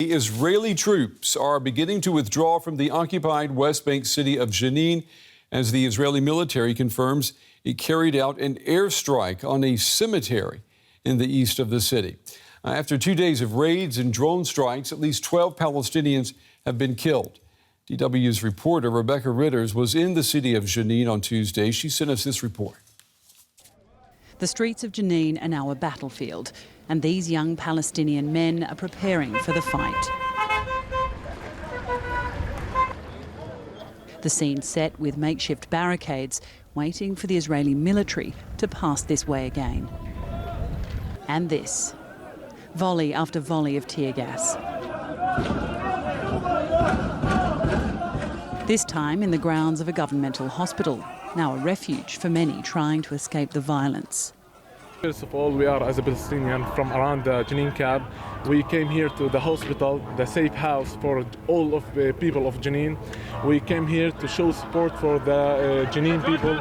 Israeli troops are beginning to withdraw from the occupied West Bank city of Jenin as the Israeli military confirms it carried out an airstrike on a cemetery in the east of the city. After 2 days of raids and drone strikes, at least 12 Palestinians have been killed. DW's reporter Rebecca Ritters was in the city of Jenin on Tuesday. She sent us this report. The streets of Jenin are now a battlefield, and these young Palestinian men are preparing for the fight. The scene set with makeshift barricades, waiting for the Israeli military to pass this way again. And this. Volley after volley of tear gas. This time in the grounds of a governmental hospital, now a refuge for many trying to escape the violence. First of all, we are, as a Palestinian from around the Jenin camp, we came here to the hospital, the safe house for all of the people of Jenin. We came here to show support for the Jenin people.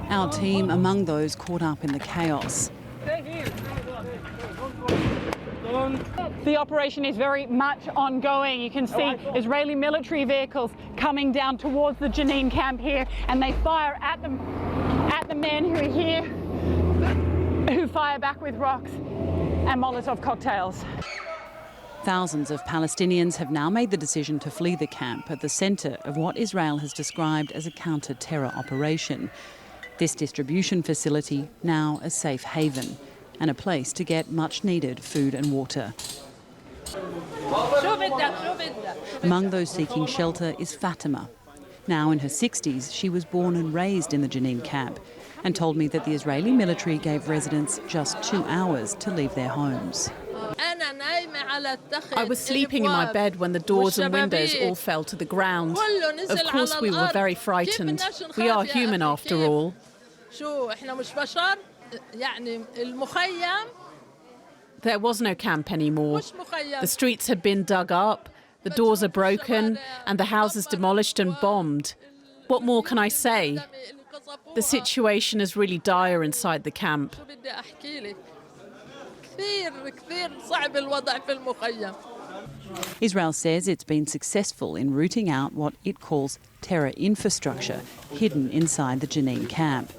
Our team among those caught up in the chaos. The operation is very much ongoing. You can see Israeli military vehicles coming down towards the Jenin camp here, and they fire at the men who are here, who fire back with rocks and Molotov cocktails. Thousands of Palestinians have now made the decision to flee the camp at the centre of what Israel has described as a counter-terror operation. This distribution facility now a safe haven and a place to get much-needed food and water. Among those seeking shelter is Fatima. Now in her 60s, she was born and raised in the Jenin camp and told me that the Israeli military gave residents just 2 hours to leave their homes. I was sleeping in my bed when the doors and windows all fell to the ground. Of course, we were very frightened. We are human after all. There was no camp anymore. The streets had been dug up, the doors are broken, and the houses demolished and bombed. What more can I say? The situation is really dire inside the camp. Israel says it's been successful in rooting out what it calls terror infrastructure hidden inside the Jenin camp.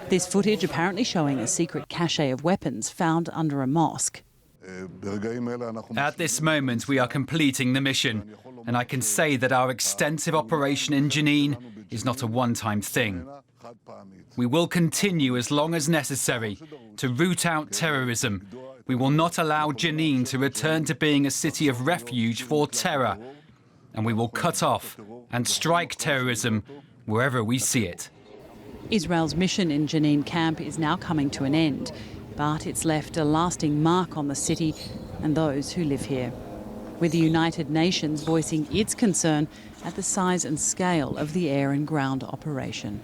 This footage apparently showing a secret cache of weapons found under a mosque. At this moment, we are completing the mission, and I can say that our extensive operation in Jenin is not a one-time thing. We will continue as long as necessary to root out terrorism. We will not allow Jenin to return to being a city of refuge for terror, and we will cut off and strike terrorism wherever we see it. Israel's mission in Jenin camp is now coming to an end, but it's left a lasting mark on the city and those who live here, with the United Nations voicing its concern at the size and scale of the air and ground operation.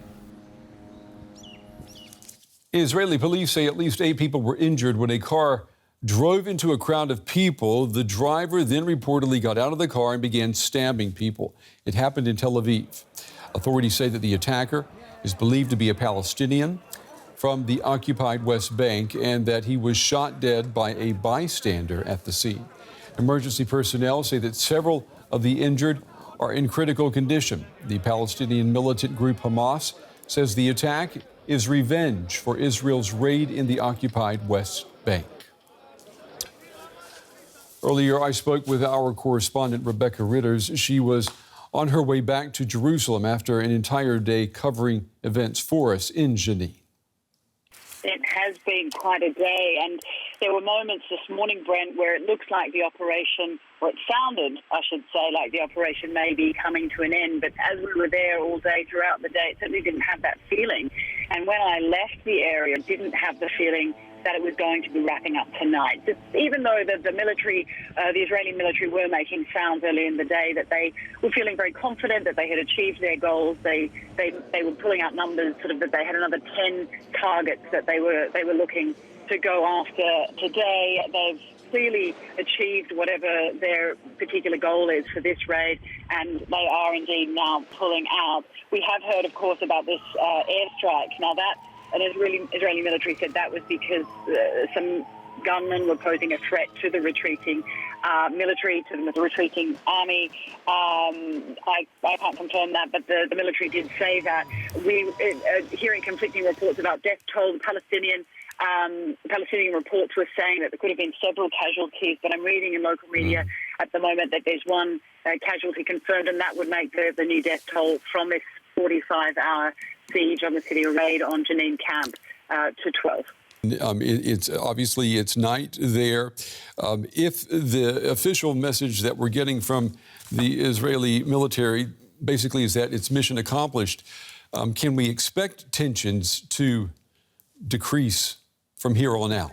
Israeli police say at least 8 people were injured when a car drove into a crowd of people. The driver then reportedly got out of the car and began stabbing people. It happened in Tel Aviv. Authorities say that the attacker is believed to be a Palestinian from the occupied West Bank and that he was shot dead by a bystander at the scene. Emergency personnel say that several of the injured are in critical condition. The Palestinian militant group Hamas says the attack is revenge for Israel's raid in the occupied West Bank. Earlier, I spoke with our correspondent, Rebecca Ritters. She was on her way back to Jerusalem after an entire day covering events for us in Jenin. It has been quite a day, and there were moments this morning, Brent, where it looks like the operation, or it sounded, I should say, like the operation may be coming to an end. But as we were there all day, throughout the day, it certainly didn't have that feeling. And when I left the area, it didn't have the feeling that it was going to be wrapping up tonight. Even though the military, the Israeli military were making sounds early in the day that they were feeling very confident that they had achieved their goals. They were pulling out numbers, sort of that they had another 10 targets that they were looking to go after today. They've clearly achieved whatever their particular goal is for this raid, and they are indeed now pulling out. We have heard, of course, about this airstrike. Now, that an Israeli military said that was because some gunmen were posing a threat to the retreating military, to the retreating army. I can't confirm that, but the military did say that. We hearing conflicting reports about death toll. Palestinian reports were saying that there could have been several casualties, but I'm reading in local media at the moment that there's one casualty confirmed, and that would make the new death toll from this 45-hour siege on the city, or raid on Jenin camp, to 12. It's obviously it's night there. If the official message that we're getting from the Israeli military basically is that it's mission accomplished, can we expect tensions to decrease from here on out?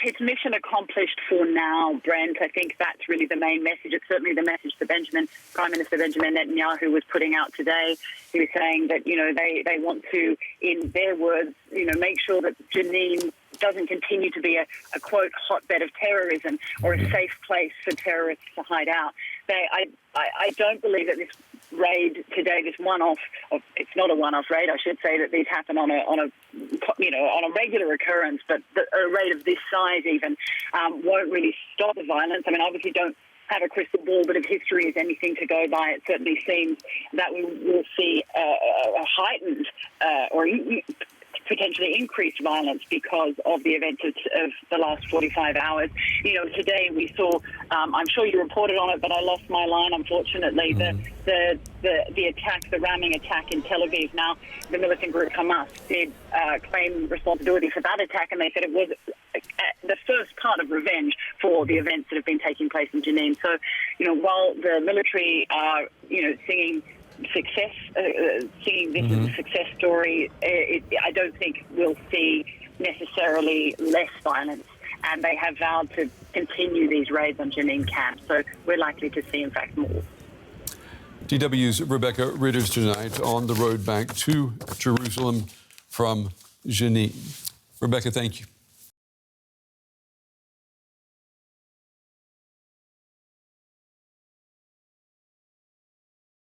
It's mission accomplished for now, Brent. I think that's really the main message. It's certainly the message that Prime Minister Benjamin Netanyahu was putting out today. He was saying that, they want to, in their words, make sure that Jenin doesn't continue to be a quote, hotbed of terrorism or a safe place for terrorists to hide out. I don't believe that this raid today, this one-off, it's not a one-off raid, I should say, that these happen on a regular occurrence, but a raid of this size even won't really stop the violence. I mean, obviously don't have a crystal ball, but if history is anything to go by, it certainly seems that we will see a heightened or potentially increased violence because of the events of the last 45 hours. Today we saw, I'm sure you reported on it, but I lost my line, unfortunately, the attack, the ramming attack in Tel Aviv. Now, the militant group Hamas did claim responsibility for that attack, and they said it was the first part of revenge for the events that have been taking place in Jenin. So, while the military are, singing success, seeing this as a success story, I don't think we'll see necessarily less violence, and they have vowed to continue these raids on Jenin camp, so we're likely to see, in fact, more. DW's Rebecca Ritters tonight on the road back to Jerusalem from Jenin. Rebecca, thank you.